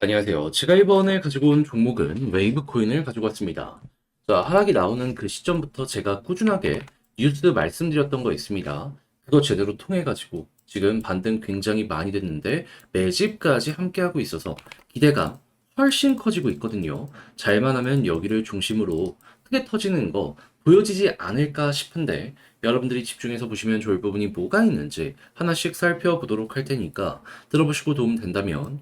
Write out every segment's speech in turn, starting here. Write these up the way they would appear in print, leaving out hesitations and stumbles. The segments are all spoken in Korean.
안녕하세요. 제가 이번에 가지고 온 종목은 웨이브 코인을 가지고 왔습니다. 자, 하락이 나오는 그 시점부터 제가 꾸준하게 뉴스 말씀드렸던 거 있습니다. 그거 제대로 통해가지고 지금 반등 굉장히 많이 됐는데 매집까지 함께하고 있어서 기대가 훨씬 커지고 있거든요. 잘만 하면 여기를 중심으로 크게 터지는 거 보여지지 않을까 싶은데 여러분들이 집중해서 보시면 좋을 부분이 뭐가 있는지 하나씩 살펴보도록 할 테니까 들어보시고 도움 된다면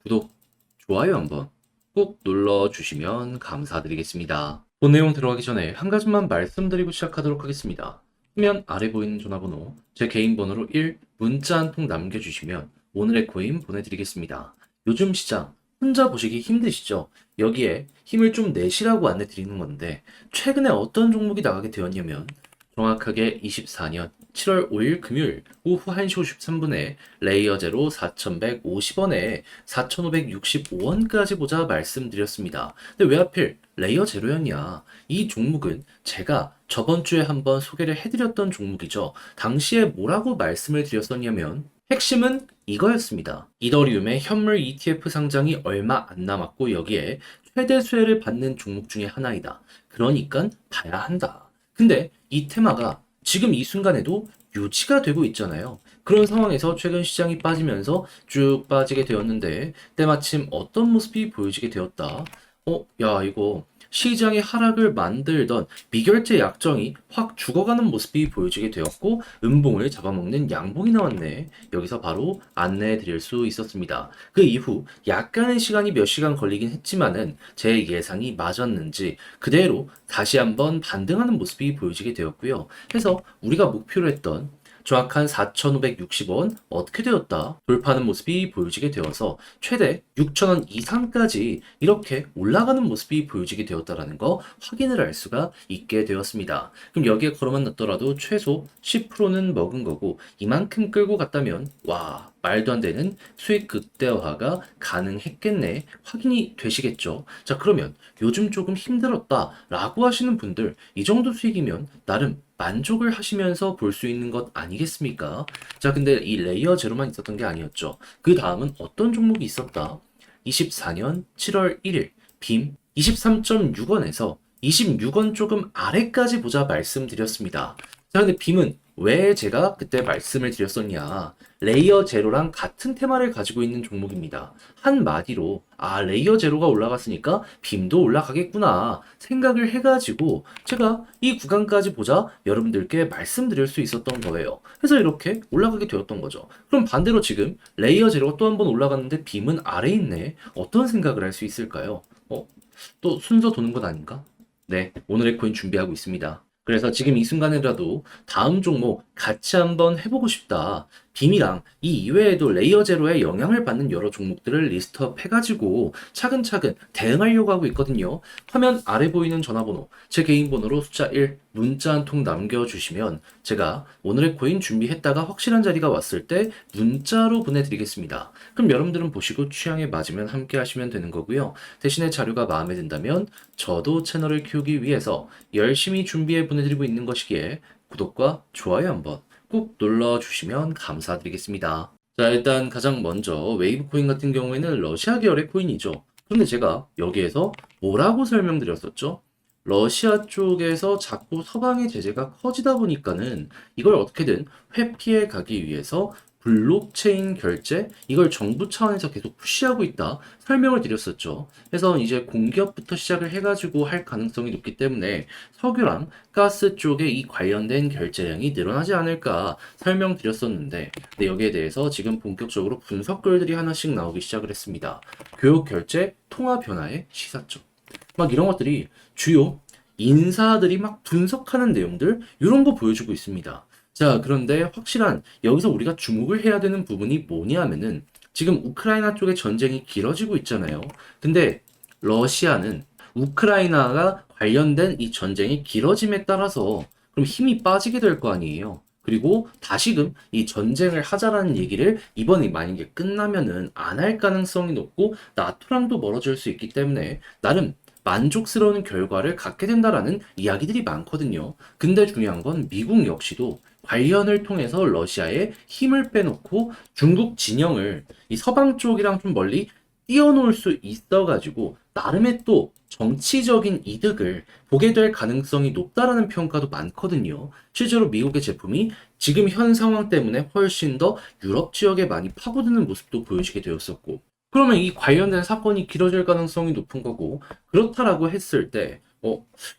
구독, 좋아요 한번 꼭 눌러주시면 감사드리겠습니다. 본 내용 들어가기 전에 한 가지만 말씀드리고 시작하도록 하겠습니다. 화면 아래 보이는 전화번호, 제 개인 번호로 1 문자 한 통 남겨주시면 오늘의 코인 보내드리겠습니다. 요즘 시장 혼자 보시기 힘드시죠? 여기에 힘을 좀 내시라고 안내 드리는 건데 최근에 어떤 종목이 나가게 되었냐면 정확하게 24년 7월 5일 금요일 오후 1시 53분에 레이어 제로 4,150원에 4,565원까지 보자 말씀드렸습니다. 근데 왜 하필 레이어 제로였냐? 이 종목은 제가 저번 주에 한번 소개를 해드렸던 종목이죠. 당시에 뭐라고 말씀을 드렸었냐면 핵심은 이거였습니다. 이더리움의 현물 ETF 상장이 얼마 안 남았고 여기에 최대 수혜를 받는 종목 중에 하나이다. 그러니까 봐야 한다. 근데 이 테마가 지금 이 순간에도 유지가 되고 있잖아요. 그런 상황에서 최근 시장이 빠지면서 쭉 빠지게 되었는데 때마침 어떤 모습이 보여지게 되었다. 야, 이거 시장의 하락을 만들던 미결제 약정이 확 죽어가는 모습이 보여지게 되었고 음봉을 잡아먹는 양봉이 나왔네. 여기서 바로 안내해 드릴 수 있었습니다. 그 이후 약간의 시간이 몇 시간 걸리긴 했지만은 제 예상이 맞았는지 그대로 다시 한번 반등하는 모습이 보여지게 되었고요. 그래서 우리가 목표로 했던 정확한 4,560원 어떻게 되었다 돌파하는 모습이 보여지게 되어서 최대 6,000원 이상까지 이렇게 올라가는 모습이 보여지게 되었다라는 거 확인을 할 수가 있게 되었습니다. 그럼 여기에 걸어만 놨더라도 최소 10%는 먹은 거고 이만큼 끌고 갔다면 와 말도 안 되는 수익 극대화가 가능했겠네 확인이 되시겠죠. 자, 그러면 요즘 조금 힘들었다라고 하시는 분들 이 정도 수익이면 나름 만족을 하시면서 볼 수 있는 것 아니겠습니까? 자, 근데 이 레이어 제로만 있었던 게 아니었죠. 그 다음은 어떤 종목이 있었다? 24년 7월 1일 빔 23.6원에서 26원 조금 아래까지 보자 말씀드렸습니다. 자, 근데 빔은 왜 제가 그때 말씀을 드렸었냐? 레이어 제로랑 같은 테마를 가지고 있는 종목입니다. 한마디로 레이어 제로가 올라갔으니까 빔도 올라가겠구나 생각을 해가지고 제가 이 구간까지 보자 여러분들께 말씀드릴 수 있었던 거예요. 그래서 이렇게 올라가게 되었던 거죠. 그럼 반대로 지금 레이어 제로가 또 한 번 올라갔는데 빔은 아래에 있네. 어떤 생각을 할 수 있을까요? 또 순서 도는 것 아닌가? 네, 오늘의 코인 준비하고 있습니다. 그래서 지금 이 순간이라도 다음 종목 같이 한번 해보고 싶다. 빔이랑 이 이외에도 레이어 제로에 영향을 받는 여러 종목들을 리스트업 해가지고 차근차근 대응하려고 하고 있거든요. 화면 아래 보이는 전화번호, 제 개인 번호로 숫자 1 문자 한 통 남겨주시면 제가 오늘의 코인 준비했다가 확실한 자리가 왔을 때 문자로 보내드리겠습니다. 그럼 여러분들은 보시고 취향에 맞으면 함께 하시면 되는 거고요. 대신에 자료가 마음에 든다면 저도 채널을 키우기 위해서 열심히 준비해 보내드리고 있는 것이기에 구독과 좋아요 한번 꼭 눌러주시면 감사드리겠습니다. 자, 일단 가장 먼저 웨이브 코인 같은 경우에는 러시아 계열의 코인이죠. 그런데 제가 여기에서 뭐라고 설명드렸었죠? 러시아 쪽에서 자꾸 서방의 제재가 커지다 보니까는 이걸 어떻게든 회피해 가기 위해서 블록체인 결제 이걸 정부 차원에서 계속 푸시하고 있다 설명을 드렸었죠. 그래서 이제 공기업부터 시작을 해가지고 할 가능성이 높기 때문에 석유랑 가스 쪽에 이 관련된 결제량이 늘어나지 않을까 설명드렸었는데 근데 여기에 대해서 지금 본격적으로 분석글들이 하나씩 나오기 시작을 했습니다. 교육 결제 통화 변화의 시사점 막 이런 것들이 주요 인사들이 막 분석하는 내용들 이런 거 보여주고 있습니다. 자, 그런데 확실한 여기서 우리가 주목을 해야 되는 부분이 뭐냐면은 지금 우크라이나 쪽의 전쟁이 길어지고 있잖아요. 근데 러시아는 우크라이나가 관련된 이 전쟁이 길어짐에 따라서 그럼 힘이 빠지게 될 거 아니에요. 그리고 다시금 이 전쟁을 하자라는 얘기를 이번에 만약에 끝나면은 안 할 가능성이 높고 나토랑도 멀어질 수 있기 때문에 나름 만족스러운 결과를 갖게 된다라는 이야기들이 많거든요. 근데 중요한 건 미국 역시도 관련을 통해서 러시아에 힘을 빼놓고 중국 진영을 이 서방 쪽이랑 좀 멀리 띄워놓을 수 있어가지고 나름의 또 정치적인 이득을 보게 될 가능성이 높다라는 평가도 많거든요. 실제로 미국의 제품이 지금 현 상황 때문에 훨씬 더 유럽 지역에 많이 파고드는 모습도 보여지게 되었었고, 그러면 이 관련된 사건이 길어질 가능성이 높은 거고, 그렇다라고 했을 때,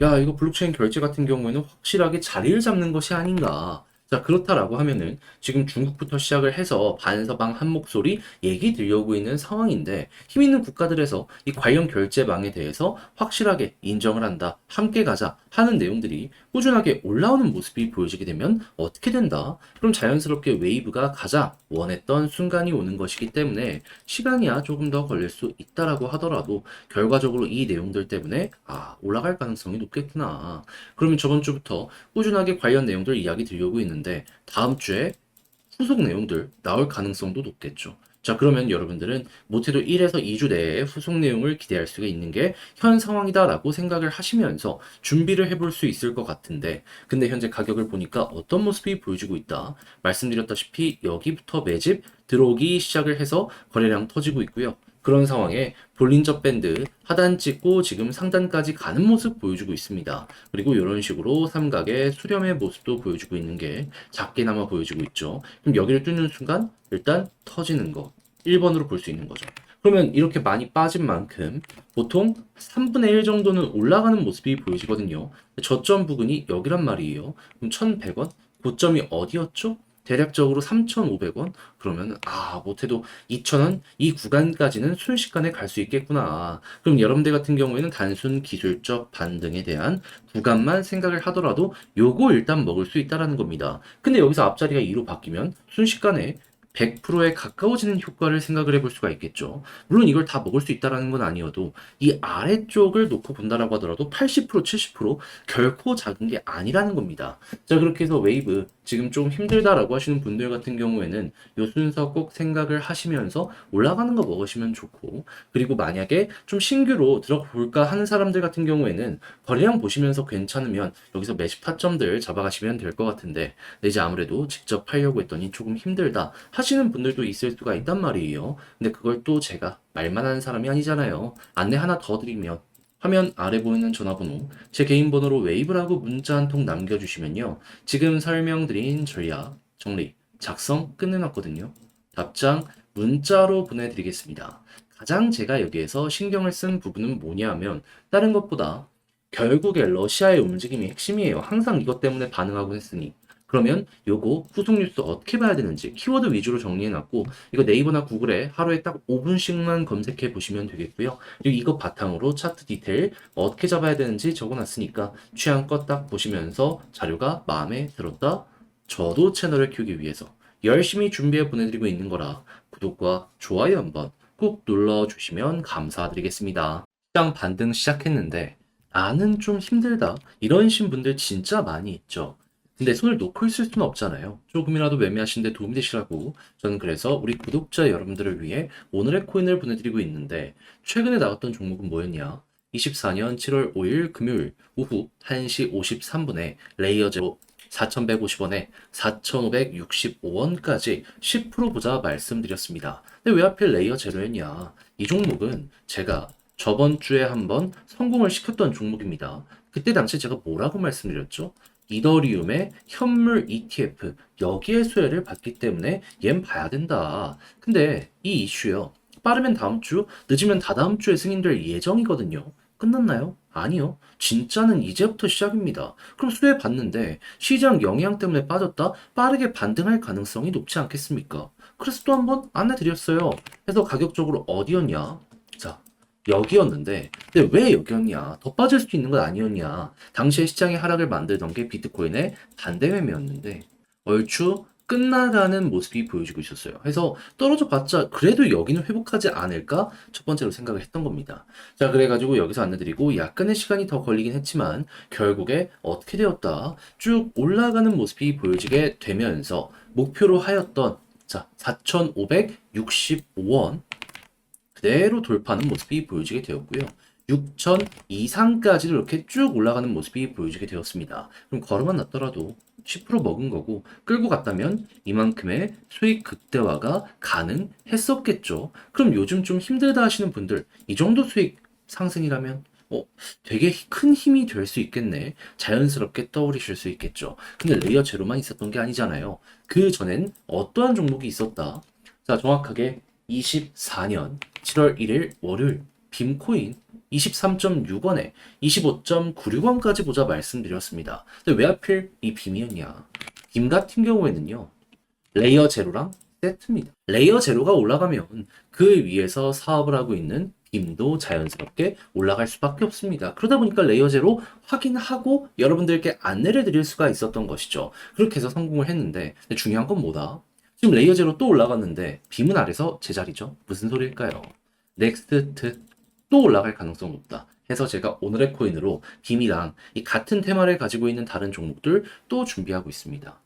야, 이거 블록체인 결제 같은 경우에는 확실하게 자리를 잡는 것이 아닌가. 자, 그렇다라고 하면은 지금 중국부터 시작을 해서 반서방 한 목소리 얘기 들려오고 있는 상황인데, 힘 있는 국가들에서 이 관련 결제망에 대해서 확실하게 인정을 한다, 함께 가자 하는 내용들이 꾸준하게 올라오는 모습이 보여지게 되면 어떻게 된다? 그럼 자연스럽게 웨이브가 가장 원했던 순간이 오는 것이기 때문에 시간이야 조금 더 걸릴 수 있다라고 하더라도 결과적으로 이 내용들 때문에 올라갈 가능성이 높겠구나. 그러면 저번 주부터 꾸준하게 관련 내용들 이야기 들려오고 있는데 다음 주에 후속 내용들 나올 가능성도 높겠죠. 자, 그러면 여러분들은 못해도 1에서 2주 내에 후속 내용을 기대할 수가 있는 게 현 상황이다라고 생각을 하시면서 준비를 해볼 수 있을 것 같은데, 근데 현재 가격을 보니까 어떤 모습이 보여지고 있다. 말씀드렸다시피 여기부터 매집 들어오기 시작을 해서 거래량 터지고 있고요. 그런 상황에 볼린저 밴드 하단 찍고 지금 상단까지 가는 모습 보여주고 있습니다. 그리고 이런 식으로 삼각의 수렴의 모습도 보여주고 있는 게 작게나마 보여지고 있죠. 그럼 여기를 뚫는 순간 일단 터지는 거 1번으로 볼 수 있는 거죠. 그러면 이렇게 많이 빠진 만큼 보통 3분의 1 정도는 올라가는 모습이 보여지거든요. 저점 부근이 여기란 말이에요. 그럼 1,100원? 고점이 어디였죠? 대략적으로 3,500원? 그러면 못해도 2,000원? 이 구간까지는 순식간에 갈 수 있겠구나. 그럼 여러분들 같은 경우에는 단순 기술적 반등에 대한 구간만 생각을 하더라도 요거 일단 먹을 수 있다라는 겁니다. 근데 여기서 앞자리가 2로 바뀌면 순식간에 100%에 가까워지는 효과를 생각을 해볼 수가 있겠죠. 물론 이걸 다 먹을 수 있다라는 건 아니어도 이 아래쪽을 놓고 본다라고 하더라도 80%, 70% 결코 작은 게 아니라는 겁니다. 자, 그렇게 해서 웨이브 지금 좀 힘들다라고 하시는 분들 같은 경우에는 요 순서 꼭 생각을 하시면서 올라가는 거 먹으시면 좋고, 그리고 만약에 좀 신규로 들어볼까 하는 사람들 같은 경우에는 거래량 보시면서 괜찮으면 여기서 매집 타점들 잡아가시면 될 것 같은데, 근데 이제 아무래도 직접 팔려고 했더니 조금 힘들다 하시는 분들도 있을 수가 있단 말이에요. 근데 그걸 또 제가 말만 하는 사람이 아니잖아요. 안내 하나 더 드리면 화면 아래 보이는 전화번호, 제 개인 번호로 웨이브라고 문자 한 통 남겨주시면요. 지금 설명드린 전략, 정리, 작성 끝내놨거든요. 답장 문자로 보내드리겠습니다. 가장 제가 여기에서 신경을 쓴 부분은 뭐냐면 다른 것보다 결국에 러시아의 움직임이 핵심이에요. 항상 이것 때문에 반응하고 했으니. 그러면 요거 후속 뉴스 어떻게 봐야 되는지 키워드 위주로 정리해놨고, 이거 네이버나 구글에 하루에 딱 5분씩만 검색해 보시면 되겠고요. 그리고 이거 바탕으로 차트 디테일 어떻게 잡아야 되는지 적어놨으니까 취향껏 딱 보시면서 자료가 마음에 들었다. 저도 채널을 키우기 위해서 열심히 준비해 보내드리고 있는 거라 구독과 좋아요 한번 꼭 눌러주시면 감사드리겠습니다. 시장 반등 시작했는데 나는 좀 힘들다 이런 분들 진짜 많이 있죠. 근데 손을 놓고 있을 수는 없잖아요. 조금이라도 매매하시는데 도움이 되시라고 저는 그래서 우리 구독자 여러분들을 위해 오늘의 코인을 보내드리고 있는데, 최근에 나왔던 종목은 뭐였냐? 24년 7월 5일 금요일 오후 1시 53분에 레이어 제로 4,150원에 4,565원까지 10% 보자 말씀드렸습니다. 근데 왜 하필 레이어 제로였냐? 이 종목은 제가 저번 주에 한번 성공을 시켰던 종목입니다. 그때 당시 제가 뭐라고 말씀드렸죠? 이더리움의 현물 ETF 여기에 수혜를 받기 때문에 얜 봐야 된다. 근데 이 이슈요. 빠르면 다음 주, 늦으면 다다음 주에 승인될 예정이거든요. 끝났나요? 아니요. 진짜는 이제부터 시작입니다. 그럼 수혜 받는데 시장 영향 때문에 빠졌다? 빠르게 반등할 가능성이 높지 않겠습니까? 그래서 또 한번 안내 드렸어요. 그래서 가격적으로 어디였냐? 자, 여기였는데, 근데 왜 여기였냐? 더 빠질 수 있는 건 아니었냐? 당시에 시장의 하락을 만들던 게 비트코인의 반대 매매였는데, 얼추 끝나가는 모습이 보여지고 있었어요. 그래서 떨어져 봤자 그래도 여기는 회복하지 않을까? 첫 번째로 생각을 했던 겁니다. 자, 그래가지고 여기서 안내드리고 약간의 시간이 더 걸리긴 했지만 결국에 어떻게 되었다? 쭉 올라가는 모습이 보여지게 되면서 목표로 하였던 4,565원 그대로 돌파하는 모습이 보여지게 되었고요. 6천 이상까지 이렇게 쭉 올라가는 모습이 보여지게 되었습니다. 그럼 걸어만 놨더라도 10% 먹은 거고 끌고 갔다면 이만큼의 수익 극대화가 가능했었겠죠. 그럼 요즘 좀 힘들다 하시는 분들 이 정도 수익 상승이라면 되게 큰 힘이 될 수 있겠네. 자연스럽게 떠오르실 수 있겠죠. 근데 레이어 제로만 있었던 게 아니잖아요. 그 전엔 어떠한 종목이 있었다? 자, 정확하게 24년 7월 1일 월요일 빔코인 23.6원에 25.96원까지 보자 말씀드렸습니다. 근데 왜 하필 이 빔이었냐? 빔 같은 경우에는요. 레이어 제로랑 세트입니다. 레이어 제로가 올라가면 그 위에서 사업을 하고 있는 빔도 자연스럽게 올라갈 수밖에 없습니다. 그러다 보니까 레이어 제로 확인하고 여러분들께 안내를 드릴 수가 있었던 것이죠. 그렇게 해서 성공을 했는데 근데 중요한 건 뭐다? 지금 레이어 제로 또 올라갔는데 빔은 아래서 제자리죠. 무슨 소리일까요? 넥스트 또 올라갈 가능성 높다. 해서 제가 오늘의 코인으로 빔이랑 이 같은 테마를 가지고 있는 다른 종목들 또 준비하고 있습니다.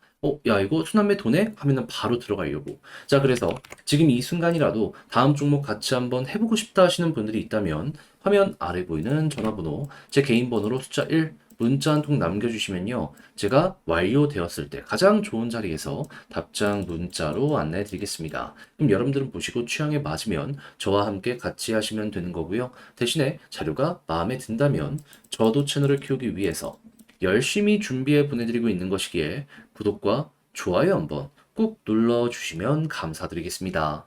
야, 이거 순환매 돈에? 하면은 바로 들어가려고. 자, 그래서 지금 이 순간이라도 다음 종목 같이 한번 해보고 싶다 하시는 분들이 있다면 화면 아래 보이는 전화번호, 제 개인 번호로 숫자 1, 문자 한 통 남겨주시면요. 제가 완료되었을 때 가장 좋은 자리에서 답장 문자로 안내해 드리겠습니다. 그럼 여러분들은 보시고 취향에 맞으면 저와 함께 같이 하시면 되는 거고요. 대신에 자료가 마음에 든다면 저도 채널을 키우기 위해서 열심히 준비해 보내드리고 있는 것이기에 구독과 좋아요 한번 꼭 눌러주시면 감사드리겠습니다.